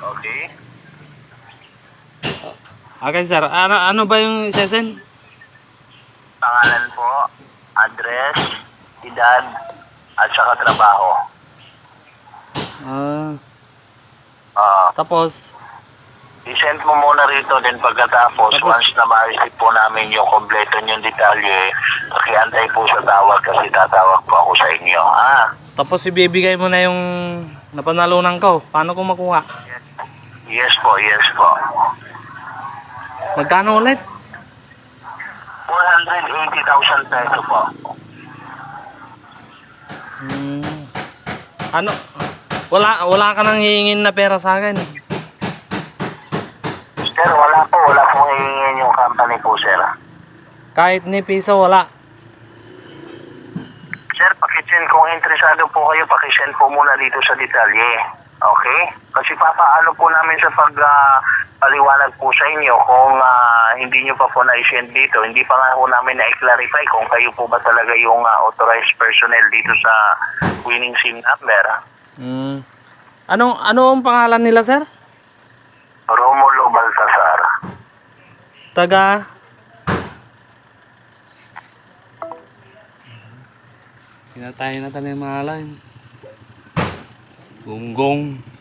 Okay? Okay, sir. Ano ba yung isesend? Pangalan po, address, edad, at saka trabaho. Ah, Tapos, i-send mo muna rito, then pagkatapos, Tapos- once na ma-receive po namin yung kompleto niyong detalye, pakiantay po sa tawag kasi tatawag po ako sa inyo. tapos ibibigay mo na yung napanalunan ko. Paano ko makuha? Yes po, yes po. Magkano ulit? 480,000 peso po. Ano? Wala ka nang hihingin na pera sa akin. Sir, wala pong hihingin yung company po, sir. Kahit ni piso, wala. Sir, pakisend kung interesado po kayo, pakisend po muna dito sa detalye. Okay? Kasi papaano po namin sa paliwanag po sa inyo kung hindi nyo pa po na-send dito. Hindi pa nga po namin na-clarify kung kayo po ba talaga yung authorized personnel dito sa winning SIM number. Ano ang pangalan nila, sir? Romulo Baltasar. Taga? Pinatay na tayo yung mahalan. Gonggong.